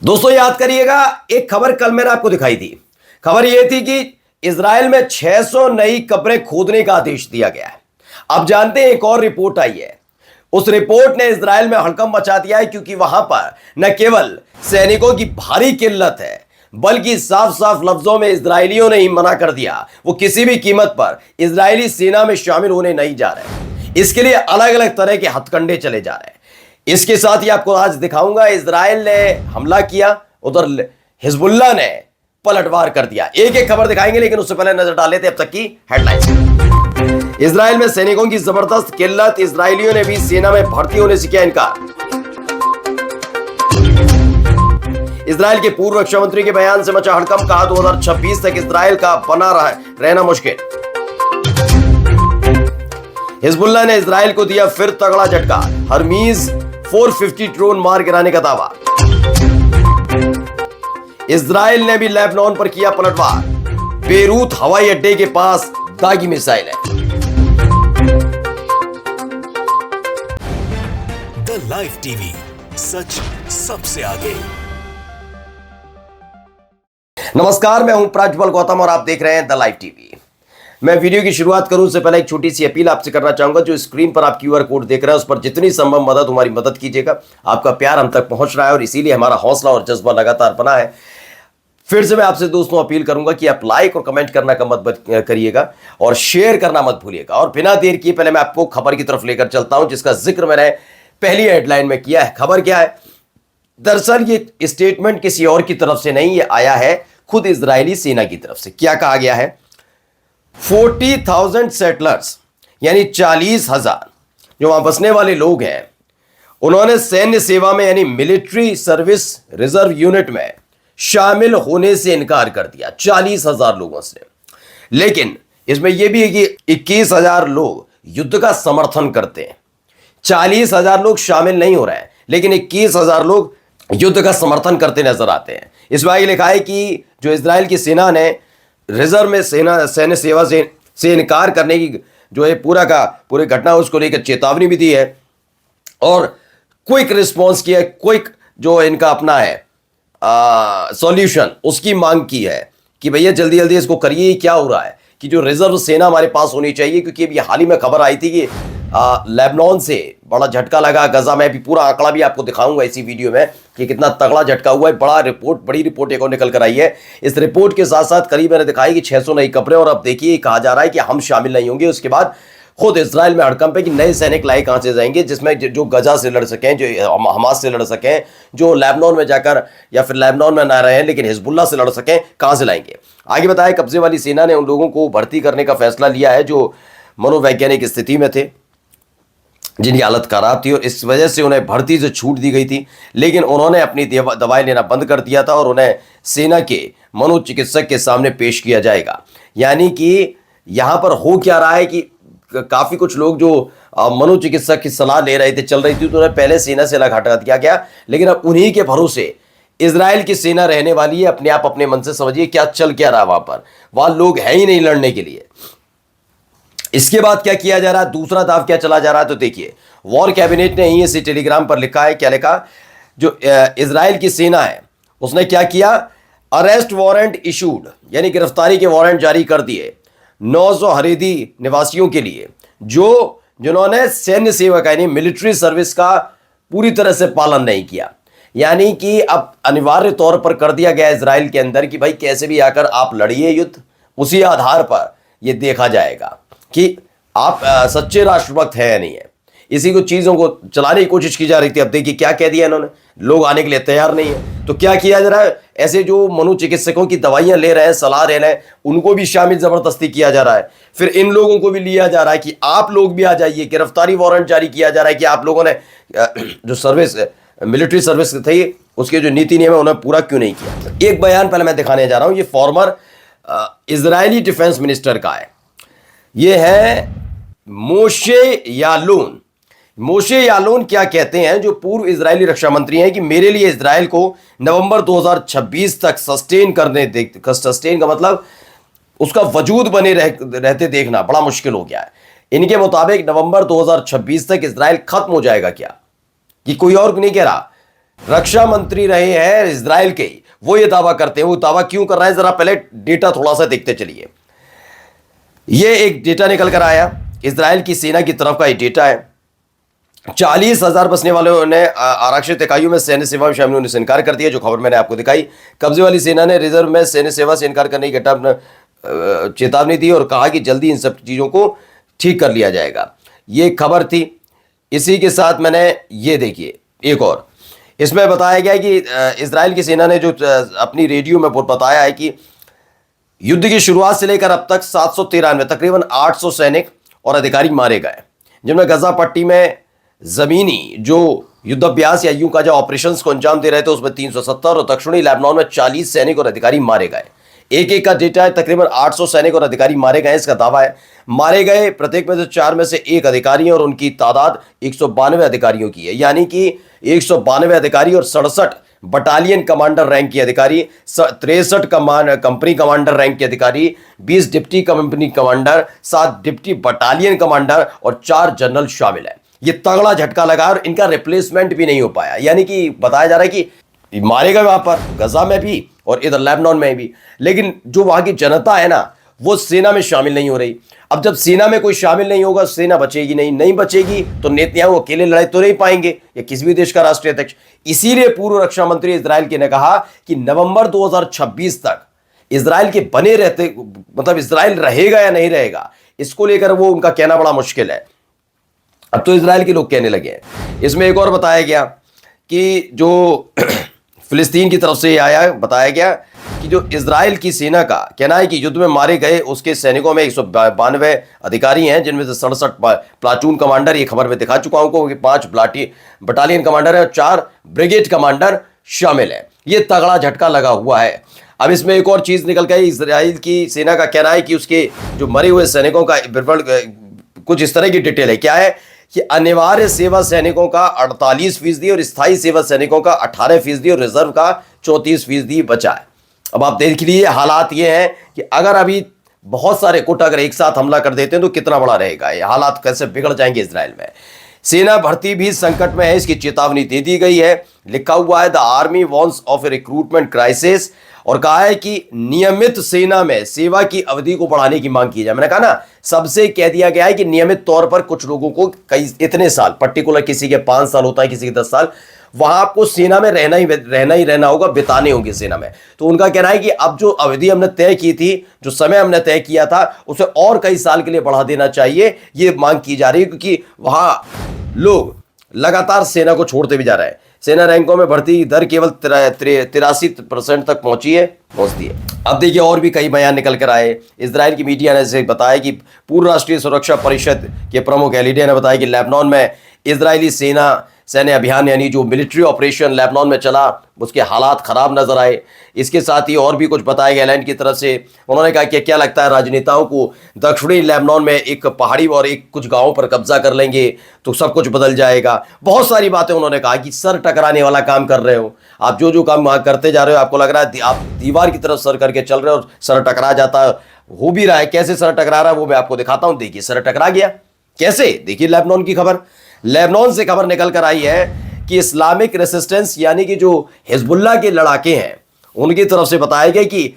दोस्तों याद करिएगा, एक खबर कल मैंने आपको दिखाई थी। खबर यह थी कि इजराइल में 600 नई कब्रें खोदने का आदेश दिया गया है। अब जानते हैं, एक और रिपोर्ट आई है। उस रिपोर्ट ने इजराइल में हड़कंप मचा दिया है, क्योंकि वहां पर न केवल सैनिकों की भारी किल्लत है, बल्कि साफ साफ लफ्जों में इजरायलियों ने ही मना कर दिया वो किसी भी कीमत पर इजरायली सेना में शामिल होने नहीं जा रहे। इसके लिए अलग अलग तरह के हथकंडे चले जा रहे हैं। इसके साथ ही आपको आज दिखाऊंगा, इजराइल ने हमला किया, उधर हिजबुल्लाह ने पलटवार कर दिया। एक एक खबर दिखाएंगे, लेकिन उससे पहले नजर डाल लेते अब तक की हेडलाइंस। इजराइल में सैनिकों की जबरदस्त किल्लत, इजरायलियों ने भी सेना में भर्ती होने से किया इनकार। इजराइल के पूर्व रक्षा मंत्री के बयान से मचा हड़कंप, कहा 2026 तक इजराइल का बना रहना मुश्किल। हिजबुल्लाह ने इजराइल को दिया फिर तगड़ा झटका, हरमीज 450 ड्रोन मार गिराने का दावा। इजराइल ने भी लेबनान पर किया पलटवार, बेरूत हवाई अड्डे के पास दागी मिसाइल है। द लाइव टीवी, सच सबसे आगे। नमस्कार, मैं हूं प्रज्वल गौतम और आप देख रहे हैं द लाइव टीवी। मैं वीडियो की शुरुआत करूं उससे पहले एक छोटी सी अपील आपसे करना चाहूंगा। जो स्क्रीन पर आप क्यूआर कोड देख रहे हैं, उस पर जितनी संभव मदद, हमारी मदद कीजिएगा। आपका प्यार हम तक पहुंच रहा है और इसीलिए हमारा हौसला और जज्बा लगातार बना है। फिर से मैं आपसे दोस्तों अपील करूंगा कि आप लाइक और कमेंट करना का मत करिएगा और शेयर करना मत भूलिएगा। और बिना देर किए पहले मैं आपको खबर की तरफ लेकर चलता हूं, जिसका जिक्र मैंने पहली हेडलाइन में किया है। खबर क्या है? दरअसल ये स्टेटमेंट किसी और की तरफ से नहीं, ये आया है खुद इजरायली सेना की तरफ से। क्या कहा गया है? 40,000 सेटलर्स, यानी 40,000 जो वहां बसने वाले लोग हैं, उन्होंने सैन्य सेवा में यानी मिलिट्री सर्विस रिजर्व यूनिट में शामिल होने से इनकार कर दिया। 40,000 लोगों से। लेकिन इसमें यह भी है कि 21,000 लोग युद्ध का समर्थन करते हैं। 40,000 लोग शामिल नहीं हो रहे हैं, लेकिन 21,000 लोग युद्ध का समर्थन करते नजर आते हैं। इसमें आगे लिखा है कि जो इजराइल की सेना ने रिजर्व में सैन्य सेवा से इनकार करने की जो है पूरी घटना, उसको लेकर चेतावनी भी दी है और क्विक रिस्पॉन्स किया है। क्विक जो इनका अपना है सॉल्यूशन, उसकी मांग की है कि भैया जल्दी जल्दी इसको करिए। क्या हो रहा है कि जो रिजर्व सेना हमारे पास होनी चाहिए, क्योंकि अभी हाल ही में खबर आई थी कि लेबनान से बड़ा झटका लगा गजा में। भी पूरा आंकड़ा भी आपको दिखाऊंगा इसी वीडियो में कि कितना तगड़ा झटका हुआ है। बड़ी रिपोर्ट एक और निकल कर आई है। इस रिपोर्ट के साथ साथ करीब मैंने दिखाई कि 600 नई कब्रें, और अब देखिए कहा जा रहा है कि हम शामिल नहीं होंगे। उसके बाद खुद इजराइल में हड़कंप है कि नए सैनिक लाए कहां से जाएंगे, जिसमें जो गजा से लड़ सकें, जो हमास से लड़ सकें, जो लेबनान में जाकर या फिर लेबनान में ना रहे लेकिन हिजबुल्लाह से लड़ सकें, कहां से लाएंगे। आगे बताया, कब्जे वाली सेना ने उन लोगों को भर्ती करने का फैसला लिया है जो मनोवैज्ञानिक स्थिति में थे, जिनकी हालत खराब थी, और इस वजह से उन्हें भर्ती से छूट दी गई थी। लेकिन उन्होंने अपनी दवाएं लेना बंद कर दिया था और उन्हें सेना के मनोचिकित्सक के सामने पेश किया जाएगा। यानी कि यहां पर हो क्या रहा है कि काफी कुछ लोग जो मनोचिकित्सक की सलाह ले रहे थे, चल रही थी, तो उन्हें पहले सेना से अलग हटा दिया गया। लेकिन अब उन्हीं के भरोसे इजराइल की सेना रहने वाली है। अपने आप अपने मन से समझिए क्या चल क्या रहा है वहां पर। वहां लोग है ही नहीं लड़ने के लिए। इसके बाद क्या किया जा रहा है, दूसरा दाव क्या चला जा रहा है, तो देखिए वॉर कैबिनेट ने इसी टेलीग्राम पर लिखा है। क्या लिखा? जो इजराइल की सेना है उसने क्या किया, अरेस्ट वारंट इशूड, यानी गिरफ्तारी के वारंट जारी कर दिए 900 हरेदी निवासियों के लिए जिन्होंने सैन्य सेवा का यानी मिलिट्री सर्विस का पूरी तरह से पालन नहीं किया। यानी कि अब अनिवार्य तौर पर कर दिया गया इजराइल के अंदर कि भाई कैसे भी आकर आप लड़िए युद्ध। उसी आधार पर यह देखा जाएगा कि आप सच्चे राष्ट्रभक्त है या नहीं है। इसी को चीजों को चलाने की कोशिश की जा रही थी। अब देखिए क्या कह दिया इन्होंने, लोग आने के लिए तैयार नहीं है। तो क्या किया जा रहा है, ऐसे जो मनोचिकित्सकों की दवाइयां ले रहे हैं, सलाह ले रहे हैं, उनको भी शामिल जबरदस्ती किया जा रहा है। फिर इन लोगों को भी लिया जा रहा है कि आप लोग भी आ जाइए। गिरफ्तारी वारंट जारी किया जा रहा है कि आप लोगों ने जो सर्विस मिलिट्री सर्विस थी उसके जो नीति नियम है उन्हें पूरा क्यों नहीं किया। एक बयान पहले मैं दिखाने जा रहा हूं, ये फॉर्मर इजरायली डिफेंस मिनिस्टर का है। ये है मोशे यालून। मोशे यालून क्या कहते हैं, जो पूर्व इजरायली रक्षा मंत्री हैं, कि मेरे लिए इजराइल को नवंबर 2026 तक सस्टेन का मतलब उसका वजूद बने रहते देखना बड़ा मुश्किल हो गया है। इनके मुताबिक नवंबर 2026 तक इजराइल खत्म हो जाएगा। क्या, कि कोई और नहीं कह रहा, रक्षा मंत्री रहे हैं इजराइल के ही, वो ये दावा करते हैं। वो दावा क्यों कर रहे हैं, जरा पहले डेटा थोड़ा सा देखते चलिए। ये एक डेटा निकल कर आया, इजराइल की सेना की तरफ का ये डेटा है। 40,000 बसने वालों ने आरक्षित इकाइयों में सैन्य सेवा में शामिल होने से इनकार कर दिया, जो खबर मैंने आपको दिखाई। कब्जे वाली सेना ने रिजर्व में सैन्य सेवा से इनकार करने की चेतावनी दी और कहा कि जल्दी इन सब चीज़ों को ठीक कर लिया जाएगा। ये खबर थी। इसी के साथ मैंने ये देखिए एक और, इसमें बताया गया है कि इजराइल की सेना ने जो अपनी रेडियो में बताया है कि युद्ध की शुरुआत से लेकर अब तक 793 तकरीबन 800 सैनिक और अधिकारी मारे गए, जिनमें गजा पट्टी में जमीनी जो युद्धाभ्यास या यूं का जो ऑपरेशंस को अंजाम दे रहे थे उसमें 370 और दक्षिणी लेबनान में 40 सैनिक और अधिकारी मारे गए। एक का डेटा है, तकरीबन 800 सैनिक और अधिकारी मारे गए, इसका दावा है। मारे गए प्रत्येक में से 4 में से 1 अधिकारी है और उनकी तादाद 192 अधिकारियों की है, यानी कि 192 अधिकारी और 67 बटालियन कमांडर रैंक के अधिकारी, 63 कंपनी कमांडर रैंक के अधिकारी, 20 deputy company commander, 7 deputy battalion commander और 4 जनरल शामिल है। ये तगड़ा झटका लगा और इनका रिप्लेसमेंट भी नहीं हो पाया, यानी कि बताया जा रहा है कि मारे गए वहां पर गजा में भी और इधर लेबनान में भी, लेकिन जो वहां की जनता है ना वो सेना में शामिल नहीं हो रही। अब जब सेना में कोई शामिल नहीं होगा, सेना बचेगी नहीं बचेगी तो नेतन्याहू अकेले लड़ाई तो नहीं पाएंगे, या किसी भी देश का राष्ट्रीय अध्यक्ष। इसीलिए पूर्व रक्षा मंत्री इजराइल के ने कहा कि नवंबर 2026 तक इजराइल के बने रहते, मतलब इजराइल रहेगा या नहीं रहेगा, इसको लेकर वो उनका कहना बड़ा मुश्किल है। अब तो इजराइल के लोग कहने लगे हैं। इसमें एक और बताया गया कि जो फिलिस्तीन की तरफ से आया, बताया गया कि जो इजराइल की सेना का कहना है कि युद्ध में मारे गए उसके सैनिकों में 192 अधिकारी हैं, जिनमें से 67 प्लाटून कमांडर, ये खबर में दिखा चुका हूं कि 5 बटालियन कमांडर है और 4 ब्रिगेड कमांडर शामिल है। ये तगड़ा झटका लगा हुआ है। अब इसमें एक और चीज निकल गई, इजराइल की सेना का कहना है कि उसके जो मरे हुए सैनिकों का कुछ इस तरह की डिटेल है। क्या है कि अनिवार्य सेवा सैनिकों का 48% और स्थायी सेवा सैनिकों का 18% और रिजर्व का 34% बचा है। अब आप देख लीजिए, हालात ये हैं कि अगर अभी बहुत सारे गुट अगर एक साथ हमला कर देते हैं तो कितना बड़ा रहेगा, ये हालात कैसे बिगड़ जाएंगे इजराइल में। सेना भर्ती भी संकट में है, इसकी चेतावनी दे दी गई है। लिखा हुआ है the army wants of A recruitment crisis, और कहा है कि नियमित सेना में सेवा की अवधि को बढ़ाने की मांग की जाए। मैंने कहा ना, सबसे कह दिया गया है कि नियमित तौर पर कुछ लोगों को कई इतने साल, पर्टिकुलर किसी के 5 साल होता है, किसी के 10 साल, वहां आपको सेना में रहना होगा, बिताने होंगे सेना में। तो उनका कहना है कि अब जो अवधि हमने तय की थी, जो समय हमने तय किया था, उसे और कई साल के लिए बढ़ा देना चाहिए, ये मांग की जा रही है, क्योंकि वहां लोग लगातार सेना को छोड़ते भी जा रहे हैं। सेना रैंकों में भर्ती दर केवल 83% तक पहुंचती है। अब देखिए और भी कई बयान निकल कर आए। इजराइल की मीडिया ने इसे बताया कि पूर्व राष्ट्रीय सुरक्षा परिषद के प्रमुख एलिडिया ने बताया कि लेबनान में इजरायली सैन्य अभियान यानी जो मिलिट्री ऑपरेशन लेबनान में चला, उसके हालात खराब नजर आए। इसके साथ ही और भी कुछ बताया गया एयरलाइन की तरफ से। उन्होंने कहा कि क्या लगता है राजनेताओं को दक्षिणी लेबनान में एक पहाड़ी और एक कुछ गांवों पर कब्जा कर लेंगे तो सब कुछ बदल जाएगा। बहुत सारी बातें उन्होंने कहा कि सर टकराने वाला काम कर रहे हो आप, जो काम करते जा रहे हो, आपको लग रहा है आप दीवार की तरफ सर करके चल रहे हो और सर टकरा जाता हो भी रहा है। कैसे सर टकरा रहा है वो मैं आपको दिखाता हूं। देखिए सर टकरा गया कैसे, देखिए लेबनान की खबर। लेबनान से खबर निकल कर आई है कि इस्लामिक रेसिस्टेंस यानी कि जो हिजबुल्लाह के लड़ाके हैं उनकी तरफ से बताया गया कि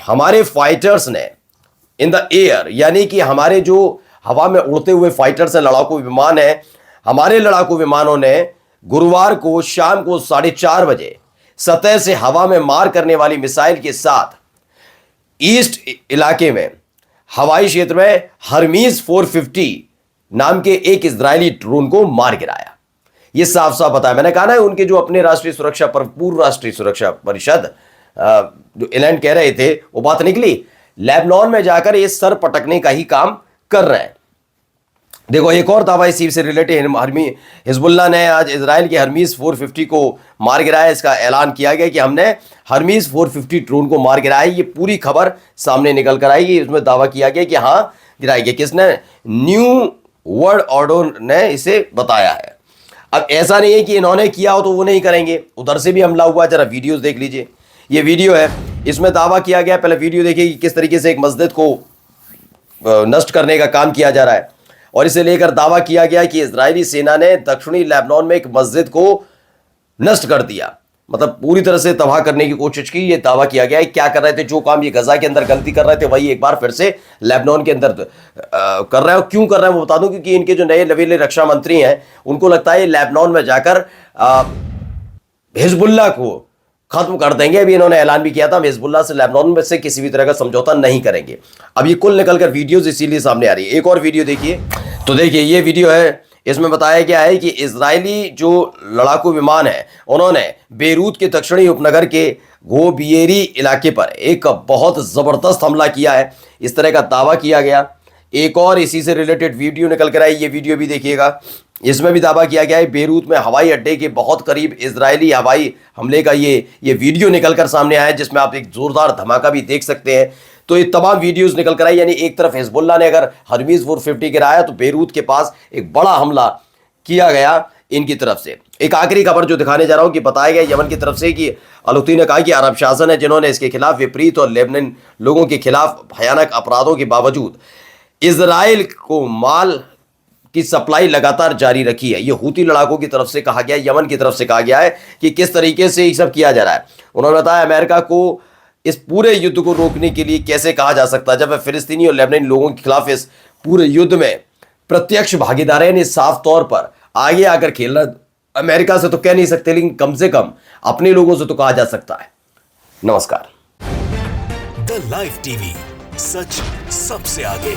हमारे फाइटर्स ने इन द एयर, यानी कि हमारे जो हवा में उड़ते हुए फाइटर्स हैं, लड़ाकू विमान है, हमारे लड़ाकू विमानों ने गुरुवार को शाम को 4:30 बजे सतह से हवा में मार करने वाली मिसाइल के साथ ईस्ट इलाके में हवाई क्षेत्र में हरमीज 450 नाम के एक इजरायली ड्रोन को मार गिराया। यह साफ साफ बताया। मैंने कहा ना, उनके जो अपने पूर्व राष्ट्रीय सुरक्षा परिषद जो एयरलाइन कह रहे थे वो बात निकली। लेबनान में जाकर ये सर पटकने का ही काम कर रहे हैं। देखो एक और दावा इसी से रिलेटेड, हिजबुल्लाह ने आज इजराइल के हरमीज 450 को मार गिराया। इसका ऐलान किया गया कि हमने हरमीज 450 ड्रोन को मार गिराया। ये पूरी खबर सामने निकल कर आएगी। इसमें दावा किया गया कि हाँ गिराई गई। किसने? न्यू वर्ल्ड ऑर्डर ने इसे बताया है। अब ऐसा नहीं है कि इन्होंने किया हो तो वो नहीं करेंगे, उधर से भी हमला हुआ। जरा वीडियोस देख लीजिए, ये वीडियो है, इसमें दावा किया गया। पहले वीडियो देखिए कि किस तरीके से एक मस्जिद को नष्ट करने का काम किया जा रहा है, और इसे लेकर दावा किया गया कि इजरायली सेना ने दक्षिणी लेबनान में एक मस्जिद को नष्ट कर दिया, मतलब पूरी तरह से तबाह करने की कोशिश की। ये दावा किया गया है क्या कर रहे थे, जो काम ये गजा के अंदर गलती कर रहे थे वही एक बार फिर से लेबनान के अंदर कर रहे हैं। क्यों कर रहे हैं वो बता दूं, क्योंकि इनके जो नए नवीले रक्षा मंत्री हैं उनको लगता है ये लेबनान में जाकर हिजबुल्लाह को खत्म कर देंगे। अभी इन्होंने ऐलान भी किया था हम हिजबुल्लाह से लेबनान में से किसी भी तरह का समझौता नहीं करेंगे। अब ये कुल निकलकर वीडियोस इसीलिए सामने आ रही है। एक और वीडियो देखिए, तो देखिए ये वीडियो है, इसमें बताया गया है कि इजरायली जो लड़ाकू विमान है उन्होंने बेरूत के दक्षिणी उपनगर के गोबिएरी इलाके पर एक बहुत जबरदस्त हमला किया है, इस तरह का दावा किया गया। एक और इसी से रिलेटेड वीडियो निकल कर आई, ये वीडियो भी देखिएगा। इसमें भी दावा किया गया है बेरूत में हवाई अड्डे के बहुत करीब इजरायली हवाई हमले का ये वीडियो निकलकर सामने आया है, जिसमें आप एक जोरदार धमाका भी देख सकते हैं। तो ये तमाम वीडियोस निकल कर आई, यानी एक तरफ हिजबुल्लाह ने अगर हरमीज 450 गिराया तो बेरूत के पास एक बड़ा हमला किया गया इनकी तरफ से। एक आखिरी खबर जो दिखाने जा रहा हूं कि बताया गया यमन की तरफ से कि अलूती ने कहा कि अरब शासन है जिन्होंने इसके खिलाफ विपरीत और लेबनान लोगों के खिलाफ भयानक अपराधों के बावजूद इजराइल को माल की सप्लाई लगातार जारी रखी है। ये हूती लड़ाकों की तरफ से कहा गया, यमन की तरफ से कहा गया है कि किस तरीके से ये सब किया जा रहा है। उन्होंने बताया अमेरिका को इस पूरे युद्ध को रोकने के लिए कैसे कहा जा सकता है जब वह फिलिस्तीनी और लेबनानी लोगों के खिलाफ इस पूरे युद्ध में प्रत्यक्ष भागीदार है, यानी साफ तौर पर आगे आकर खेलना। अमेरिका से तो कह नहीं सकते, लेकिन कम से कम अपने लोगों से तो कहा जा सकता है। नमस्कार। द लाइव टीवी, सच सबसे आगे।